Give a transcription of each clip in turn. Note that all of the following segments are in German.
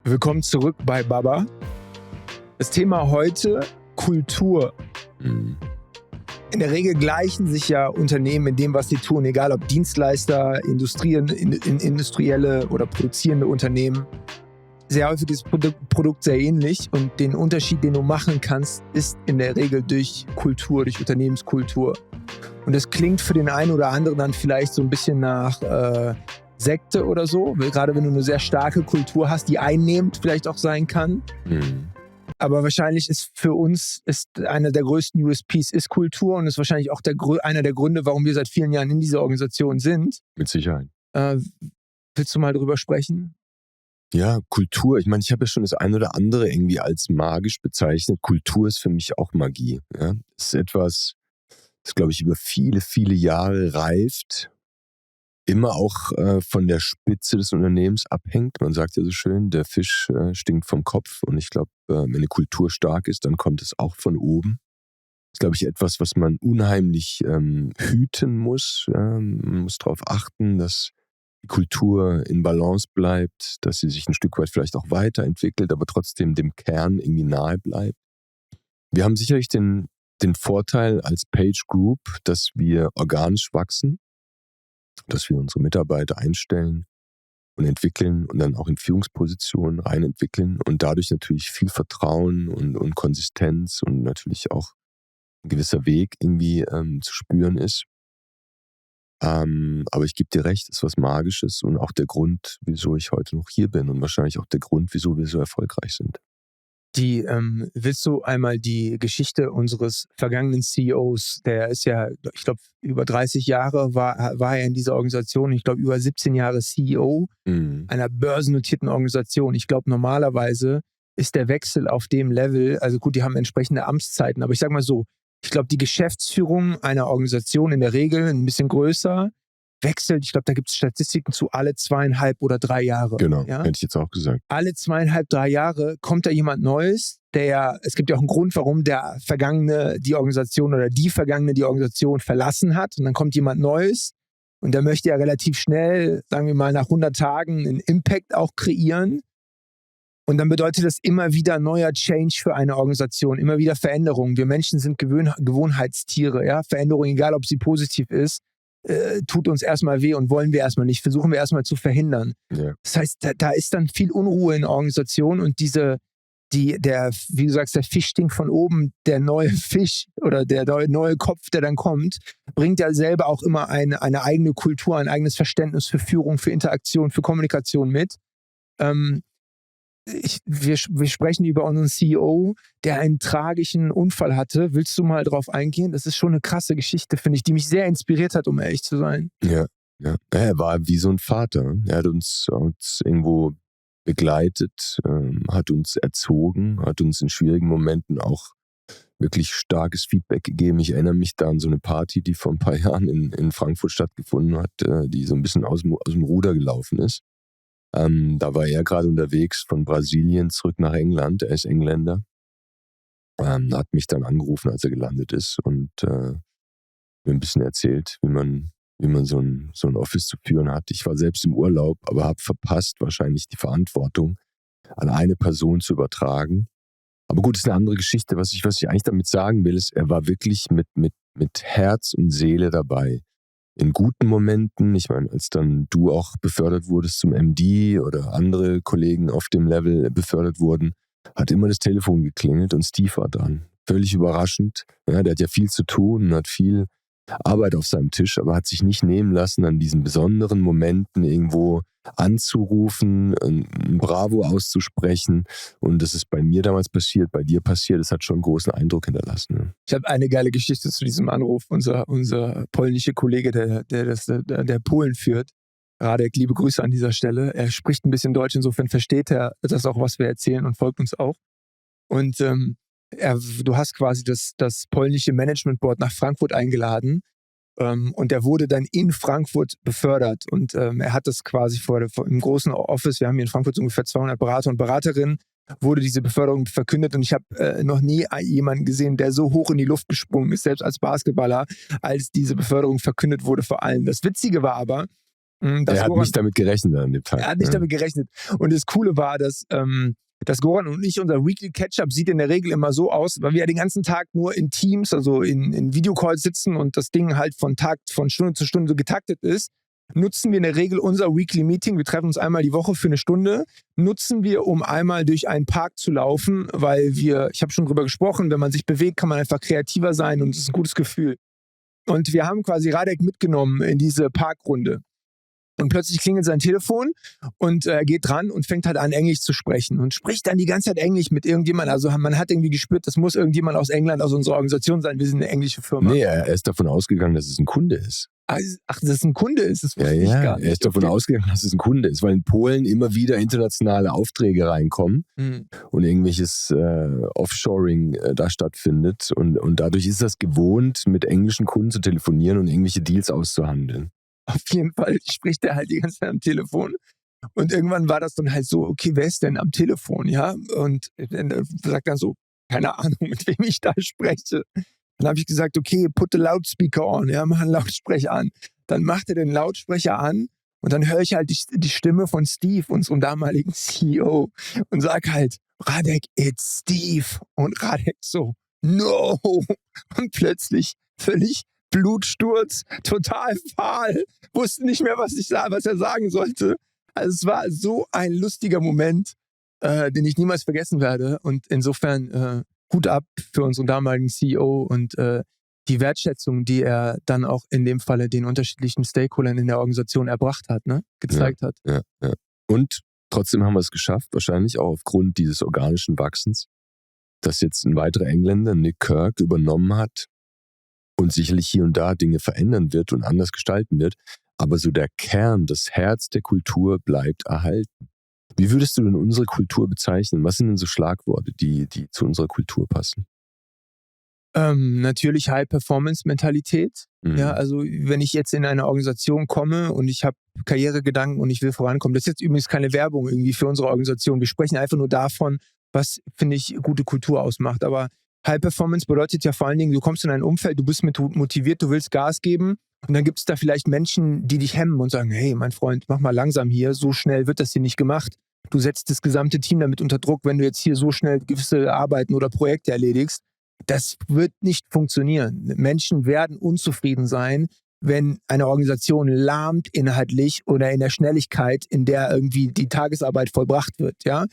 Willkommen zurück bei Baba. Das Thema heute: Kultur. In der Regel gleichen sich ja Unternehmen in dem, was sie tun, egal ob Dienstleister, industrielle oder produzierende Unternehmen. Sehr häufig ist das Produkt sehr ähnlich und den Unterschied, den du machen kannst, ist in der Regel durch Kultur, durch Unternehmenskultur. Und das klingt für den einen oder anderen dann vielleicht so ein bisschen nach Sekte oder so, gerade wenn du eine sehr starke Kultur hast, die einnehmend vielleicht auch sein kann. Aber wahrscheinlich ist für uns einer der größten USPs ist Kultur und ist wahrscheinlich auch einer der Gründe, warum wir seit vielen Jahren in dieser Organisation sind. Mit Sicherheit. Willst du mal drüber sprechen? Ja, Kultur. Ich meine, ich habe ja schon das eine oder andere irgendwie als magisch bezeichnet. Kultur ist für mich auch Magie. Ja? Es ist etwas, das, glaube ich, über viele, viele Jahre reift. Immer auch von der Spitze des Unternehmens abhängt. Man sagt ja so schön, der Fisch stinkt vom Kopf. Und ich glaube, wenn eine Kultur stark ist, dann kommt es auch von oben. Das ist, glaube ich, etwas, was man unheimlich hüten muss. Man muss darauf achten, dass die Kultur in Balance bleibt, dass sie sich ein Stück weit vielleicht auch weiterentwickelt, aber trotzdem dem Kern irgendwie nahe bleibt. Wir haben sicherlich den Vorteil als Page Group, dass wir organisch wachsen, dass wir unsere Mitarbeiter einstellen und entwickeln und dann auch in Führungspositionen rein entwickeln und dadurch natürlich viel Vertrauen und Konsistenz und natürlich auch ein gewisser Weg irgendwie zu spüren ist. Aber ich gebe dir recht, es ist was Magisches und auch der Grund, wieso ich heute noch hier bin und wahrscheinlich auch der Grund, wieso wir so erfolgreich sind. Willst du einmal die Geschichte unseres vergangenen CEOs, der ist ja, ich glaube, über 30 Jahre war er in dieser Organisation, ich glaube, über 17 Jahre CEO einer börsennotierten Organisation. Ich glaube, normalerweise ist der Wechsel auf dem Level, also gut, die haben entsprechende Amtszeiten, aber ich sage mal so, ich glaube, die Geschäftsführung einer Organisation in der Regel ein bisschen größer wechselt. Ich glaube, da gibt es Statistiken zu alle 2,5 oder 3 Jahre. Genau, ja? hätte ich jetzt auch gesagt. Alle 2,5, 3 Jahre kommt da jemand Neues, es gibt ja auch einen Grund, warum der Vergangene die Organisation verlassen hat. Und dann kommt jemand Neues und der möchte ja relativ schnell, sagen wir mal nach 100 Tagen, einen Impact auch kreieren. Und dann bedeutet das immer wieder neuer Change für eine Organisation, immer wieder Veränderungen. Wir Menschen sind Gewohnheitstiere. Ja? Veränderung, egal ob sie positiv ist, tut uns erstmal weh und wollen wir erstmal nicht, versuchen wir erstmal zu verhindern. Ja. Das heißt, da ist dann viel Unruhe in der Organisation und wie du sagst, der Fisch stinkt von oben, der neue Fisch oder der neue Kopf, der dann kommt, bringt ja selber auch immer eine eigene Kultur, ein eigenes Verständnis für Führung, für Interaktion, für Kommunikation mit. Wir sprechen über unseren CEO, der einen tragischen Unfall hatte. Willst du mal drauf eingehen? Das ist schon eine krasse Geschichte, finde ich, die mich sehr inspiriert hat, um ehrlich zu sein. Ja. Er war wie so ein Vater. Er hat uns irgendwo begleitet, hat uns erzogen, hat uns in schwierigen Momenten auch wirklich starkes Feedback gegeben. Ich erinnere mich da an so eine Party, die vor ein paar Jahren in Frankfurt stattgefunden hat, die so ein bisschen aus dem Ruder gelaufen ist. Da war er gerade unterwegs von Brasilien zurück nach England. Er ist Engländer. Hat mich dann angerufen, als er gelandet ist und mir ein bisschen erzählt, wie man so ein Office zu führen hat. Ich war selbst im Urlaub, aber habe verpasst, wahrscheinlich die Verantwortung an eine Person zu übertragen. Aber gut, das ist eine andere Geschichte. Was ich eigentlich damit sagen will, ist, er war wirklich mit Herz und Seele dabei. In guten Momenten, ich meine, als dann du auch befördert wurdest zum MD oder andere Kollegen auf dem Level befördert wurden, hat immer das Telefon geklingelt und Steve war dran. Völlig überraschend. Ja, der hat ja viel zu tun und hat viel Arbeit auf seinem Tisch, aber hat sich nicht nehmen lassen, an diesen besonderen Momenten irgendwo anzurufen, ein Bravo auszusprechen. Und das ist bei mir damals passiert, bei dir passiert. Das hat schon einen großen Eindruck hinterlassen. Ne? Ich habe eine geile Geschichte zu diesem Anruf. Unser polnischer Kollege, der Polen führt, Radek, liebe Grüße an dieser Stelle. Er spricht ein bisschen Deutsch, insofern versteht er das auch, was wir erzählen und folgt uns auch. Und du hast quasi das polnische Management Board nach Frankfurt eingeladen und er wurde dann in Frankfurt befördert und er hat das quasi im großen Office, wir haben hier in Frankfurt so ungefähr 200 Berater und Beraterinnen, wurde diese Beförderung verkündet und ich habe noch nie jemanden gesehen, der so hoch in die Luft gesprungen ist, selbst als Basketballer, als diese Beförderung verkündet wurde vor allen. Das Witzige war aber, Er hat nicht damit gerechnet an dem Tag. Er hat nicht damit gerechnet. Und das Coole war, dass Goran und ich, unser Weekly Catch-up sieht in der Regel immer so aus, weil wir ja den ganzen Tag nur in Teams, also in Videocalls sitzen und das Ding halt von Stunde zu Stunde so getaktet ist, nutzen wir in der Regel unser Weekly Meeting, wir treffen uns einmal die Woche für eine Stunde, nutzen wir, um einmal durch einen Park zu laufen, weil ich habe schon drüber gesprochen, wenn man sich bewegt, kann man einfach kreativer sein und es ist ein gutes Gefühl. Und wir haben quasi Radek mitgenommen in diese Parkrunde. Und plötzlich klingelt sein Telefon und er geht dran und fängt halt an, Englisch zu sprechen und spricht dann die ganze Zeit Englisch mit irgendjemandem. Also man hat irgendwie gespürt, das muss irgendjemand aus England, aus unserer Organisation sein. Wir sind eine englische Firma. Nee, er ist davon ausgegangen, dass es ein Kunde ist. Ach, dass es ein Kunde ist, das wusste ich gar nicht. Er ist davon ausgegangen, dass es ein Kunde ist, weil in Polen immer wieder internationale Aufträge reinkommen und irgendwelches Offshoring da stattfindet. Und dadurch ist das gewohnt, mit englischen Kunden zu telefonieren und irgendwelche Deals auszuhandeln. Auf jeden Fall spricht er halt die ganze Zeit am Telefon. Und irgendwann war das dann halt so, okay, wer ist denn am Telefon, ja? Und er sagt dann so, keine Ahnung, mit wem ich da spreche. Dann habe ich gesagt, okay, put the loudspeaker on, ja, mach einen Lautsprecher an. Dann macht er den Lautsprecher an und dann höre ich halt die Stimme von Steve, unserem damaligen CEO, und sag halt, Radek, it's Steve. Und Radek so, no. Und plötzlich völlig Blutsturz, total fahl, wusste nicht mehr, was er sagen sollte. Also es war so ein lustiger Moment, den ich niemals vergessen werde. Und insofern Hut ab für unseren damaligen CEO und die Wertschätzung, die er dann auch in dem Falle den unterschiedlichen Stakeholdern in der Organisation erbracht hat, ne? Gezeigt hat. Ja. Und trotzdem haben wir es geschafft, wahrscheinlich auch aufgrund dieses organischen Wachsens, dass jetzt ein weiterer Engländer, Nick Kirk, übernommen hat und sicherlich hier und da Dinge verändern wird und anders gestalten wird. Aber so der Kern, das Herz der Kultur bleibt erhalten. Wie würdest du denn unsere Kultur bezeichnen? Was sind denn so Schlagworte, die zu unserer Kultur passen? Natürlich High-Performance-Mentalität. Ja, also wenn ich jetzt in eine Organisation komme und ich habe Karrieregedanken und ich will vorankommen, das ist jetzt übrigens keine Werbung irgendwie für unsere Organisation. Wir sprechen einfach nur davon, was, finde ich, gute Kultur ausmacht. Aber High Performance bedeutet ja vor allen Dingen, du kommst in ein Umfeld, du bist motiviert, du willst Gas geben und dann gibt es da vielleicht Menschen, die dich hemmen und sagen, hey, mein Freund, mach mal langsam hier, so schnell wird das hier nicht gemacht. Du setzt das gesamte Team damit unter Druck, wenn du jetzt hier so schnell gewisse Arbeiten oder Projekte erledigst. Das wird nicht funktionieren. Menschen werden unzufrieden sein, wenn eine Organisation lahmt inhaltlich oder in der Schnelligkeit, in der irgendwie die Tagesarbeit vollbracht wird, ja.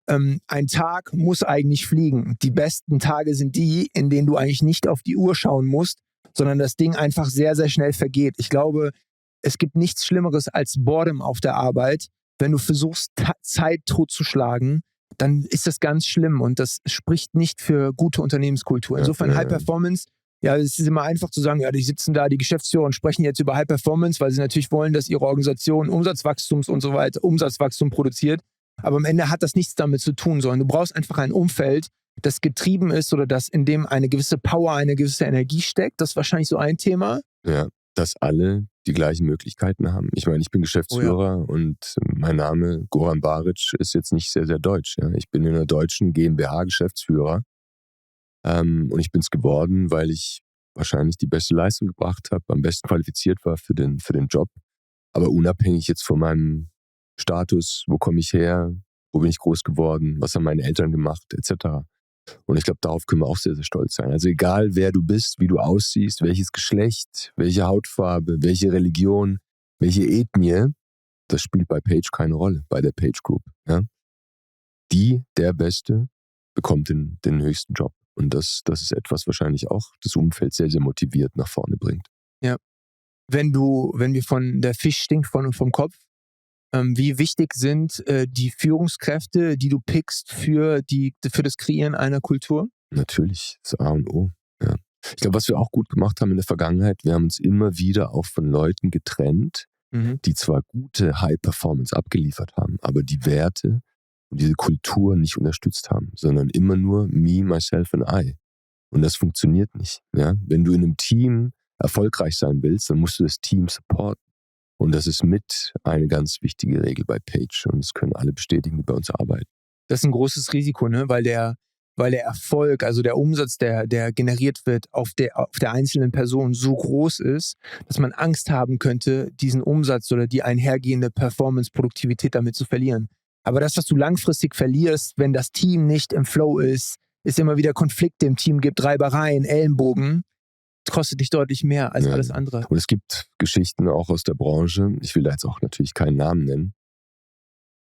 Ein Tag muss eigentlich fliegen. Die besten Tage sind die, in denen du eigentlich nicht auf die Uhr schauen musst, sondern das Ding einfach sehr, sehr schnell vergeht. Ich glaube, es gibt nichts Schlimmeres als Boredom auf der Arbeit. Wenn du versuchst, Zeit totzuschlagen, dann ist das ganz schlimm und das spricht nicht für gute Unternehmenskultur. Insofern High Performance, ja, es ist immer einfach zu sagen, ja, die sitzen da, die Geschäftsführer und sprechen jetzt über High Performance, weil sie natürlich wollen, dass ihre Organisation Umsatzwachstums und so weiter, Umsatzwachstum produziert. Aber am Ende hat das nichts damit zu tun, sondern du brauchst einfach ein Umfeld, das getrieben ist oder das in dem eine gewisse Power, eine gewisse Energie steckt. Das ist wahrscheinlich so ein Thema. Ja, dass alle die gleichen Möglichkeiten haben. Ich meine, ich bin Geschäftsführer und mein Name Goran Baric ist jetzt nicht sehr, sehr deutsch. Ja. Ich bin in einer deutschen GmbH Geschäftsführer und ich bin es geworden, weil ich wahrscheinlich die beste Leistung gebracht habe, am besten qualifiziert war für den Job. Aber unabhängig jetzt von meinem Status, wo komme ich her, wo bin ich groß geworden, was haben meine Eltern gemacht, etc. Und ich glaube, darauf können wir auch sehr, sehr stolz sein. Also egal, wer du bist, wie du aussiehst, welches Geschlecht, welche Hautfarbe, welche Religion, welche Ethnie, das spielt bei Page keine Rolle, bei der Page Group. Ja? Der Beste bekommt den höchsten Job. Und das ist etwas wahrscheinlich auch das Umfeld sehr, sehr motiviert nach vorne bringt. Ja. Wenn wir von der Fisch stinkt vom Kopf, wie wichtig sind die Führungskräfte, die du pickst für das Kreieren einer Kultur? Natürlich, das A und O. Ja. Ich glaube, was wir auch gut gemacht haben in der Vergangenheit, wir haben uns immer wieder auch von Leuten getrennt, die zwar gute High-Performance abgeliefert haben, aber die Werte und diese Kultur nicht unterstützt haben, sondern immer nur me, myself and I. Und das funktioniert nicht. Ja? Wenn du in einem Team erfolgreich sein willst, dann musst du das Team supporten. Und das ist mit eine ganz wichtige Regel bei Page. Und das können alle bestätigen, die bei uns arbeiten. Das ist ein großes Risiko, ne? Weil der weil der Erfolg, also der Umsatz, der generiert wird, auf der einzelnen Person so groß ist, dass man Angst haben könnte, diesen Umsatz oder die einhergehende Performance-Produktivität damit zu verlieren. Aber das, was du langfristig verlierst, wenn das Team nicht im Flow ist immer wieder Konflikte im Team gibt, Reibereien, Ellenbogen, kostet dich deutlich mehr als alles andere. Und es gibt Geschichten auch aus der Branche, ich will da jetzt auch natürlich keinen Namen nennen,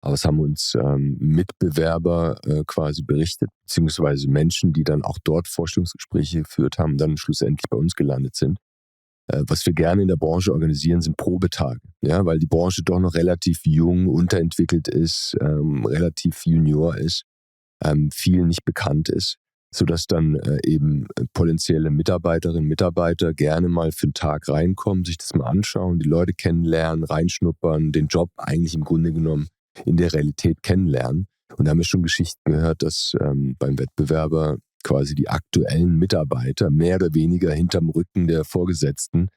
aber es haben uns Mitbewerber quasi berichtet, beziehungsweise Menschen, die dann auch dort Vorstellungsgespräche geführt haben, dann schlussendlich bei uns gelandet sind. Was wir gerne in der Branche organisieren, sind Probetage, ja, weil die Branche doch noch relativ jung, unterentwickelt ist, relativ junior ist, viel nicht bekannt ist, sodass dann eben potenzielle Mitarbeiterinnen und Mitarbeiter gerne mal für einen Tag reinkommen, sich das mal anschauen, die Leute kennenlernen, reinschnuppern, den Job eigentlich im Grunde genommen in der Realität kennenlernen. Und da haben wir schon Geschichten gehört, dass beim Wettbewerber quasi die aktuellen Mitarbeiter mehr oder weniger hinterm Rücken der Vorgesetzten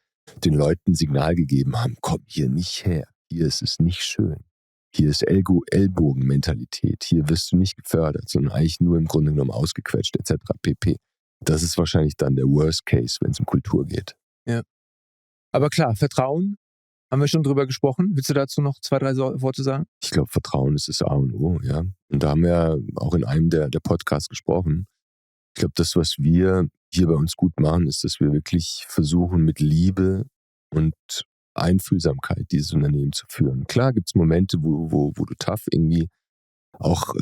den Leuten ein Signal gegeben haben, komm hier nicht her, hier ist es nicht schön. Hier ist Ellbogenmentalität, hier wirst du nicht gefördert, sondern eigentlich nur im Grunde genommen ausgequetscht etc. pp. Das ist wahrscheinlich dann der Worst Case, wenn es um Kultur geht. Ja. Aber klar, Vertrauen, haben wir schon drüber gesprochen. Willst du dazu noch 2, 3 Worte sagen? Ich glaube, Vertrauen ist das A und O, ja. Und da haben wir auch in einem der Podcasts gesprochen. Ich glaube, das, was wir hier bei uns gut machen, ist, dass wir wirklich versuchen, mit Liebe und Einfühlsamkeit dieses Unternehmen zu führen. Klar gibt es Momente, wo du tough irgendwie auch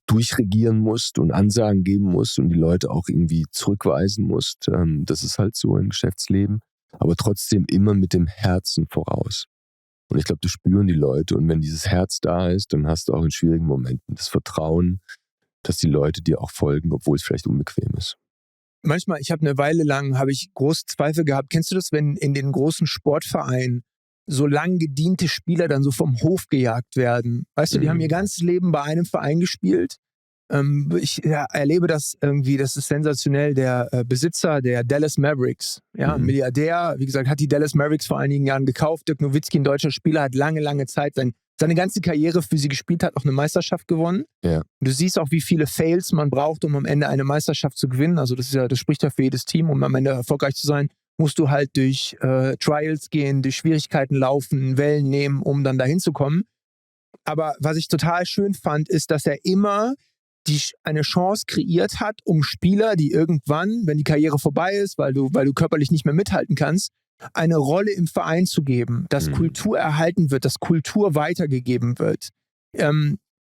durchregieren musst und Ansagen geben musst und die Leute auch irgendwie zurückweisen musst. Das ist halt so im Geschäftsleben. Aber trotzdem immer mit dem Herzen voraus. Und ich glaube, das spüren die Leute. Und wenn dieses Herz da ist, dann hast du auch in schwierigen Momenten das Vertrauen, dass die Leute dir auch folgen, obwohl es vielleicht unbequem ist. Manchmal, ich habe eine Weile lang, große Zweifel gehabt. Kennst du das, wenn in den großen Sportvereinen so lang gediente Spieler dann so vom Hof gejagt werden? Weißt du, die haben ihr ganzes Leben bei einem Verein gespielt. Ich erlebe das irgendwie, das ist sensationell. Der Besitzer der Dallas Mavericks, ein Milliardär, wie gesagt, hat die Dallas Mavericks vor einigen Jahren gekauft. Dirk Nowitzki, ein deutscher Spieler, hat lange Zeit seine ganze Karriere für sie gespielt, hat auch eine Meisterschaft gewonnen. Ja. Du siehst auch, wie viele Fails man braucht, um am Ende eine Meisterschaft zu gewinnen. Also das spricht ja für jedes Team. Um am Ende erfolgreich zu sein, musst du halt durch Trials gehen, durch Schwierigkeiten laufen, Wellen nehmen, um dann dahin zu kommen. Aber was ich total schön fand, ist, dass er immer eine Chance kreiert hat, um Spieler, die irgendwann, wenn die Karriere vorbei ist, weil du körperlich nicht mehr mithalten kannst, eine Rolle im Verein zu geben, dass Kultur erhalten wird, dass Kultur weitergegeben wird.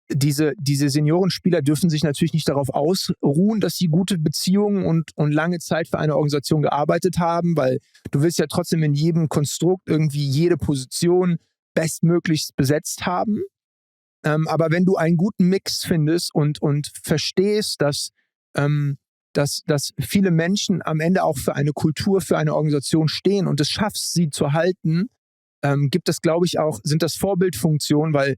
Diese Seniorenspieler dürfen sich natürlich nicht darauf ausruhen, dass sie gute Beziehungen und lange Zeit für eine Organisation gearbeitet haben, weil du willst ja trotzdem in jedem Konstrukt irgendwie jede Position bestmöglichst besetzt haben. Aber wenn du einen guten Mix findest und verstehst, dass viele Menschen am Ende auch für eine Kultur, für eine Organisation stehen und es schaffst, sie zu halten, gibt es, glaube ich, sind das Vorbildfunktionen, weil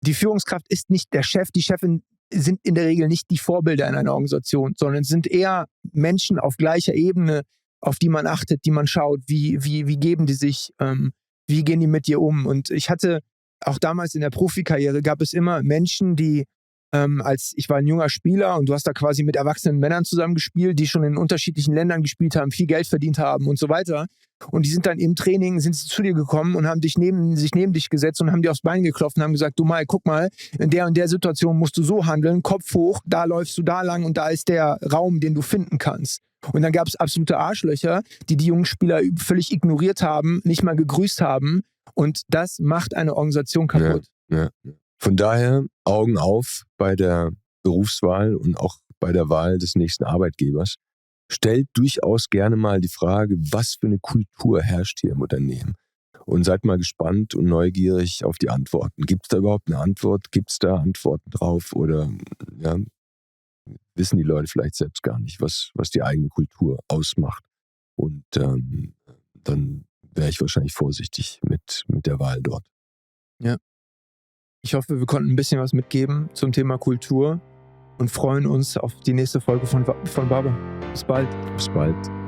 die Führungskraft ist nicht der Chef, die Chefin sind in der Regel nicht die Vorbilder in einer Organisation, sondern sind eher Menschen auf gleicher Ebene, auf die man achtet, die man schaut, wie geben die sich, wie gehen die mit dir um. Und ich hatte auch damals in der Profikarriere gab es immer Menschen, die ich war ein junger Spieler und du hast da quasi mit erwachsenen Männern zusammengespielt, die schon in unterschiedlichen Ländern gespielt haben, viel Geld verdient haben und so weiter. Und die sind dann im Training, sind sie zu dir gekommen und haben sich neben dich gesetzt und haben dir aufs Bein geklopft und haben gesagt, du Mai, guck mal, in der und der Situation musst du so handeln, Kopf hoch, da läufst du da lang und da ist der Raum, den du finden kannst. Und dann gab es absolute Arschlöcher, die jungen Spieler völlig ignoriert haben, nicht mal gegrüßt haben. Und das macht eine Organisation kaputt. Ja. Von daher Augen auf bei der Berufswahl und auch bei der Wahl des nächsten Arbeitgebers. Stellt durchaus gerne mal die Frage, was für eine Kultur herrscht hier im Unternehmen? Und seid mal gespannt und neugierig auf die Antworten. Gibt es da überhaupt eine Antwort? Gibt es da Antworten drauf? Oder wissen die Leute vielleicht selbst gar nicht, was die eigene Kultur ausmacht? Und dann wäre ich wahrscheinlich vorsichtig mit der Wahl dort. Ja. Ich hoffe, wir konnten ein bisschen was mitgeben zum Thema Kultur und freuen uns auf die nächste Folge von Baba. Bis bald. Bis bald.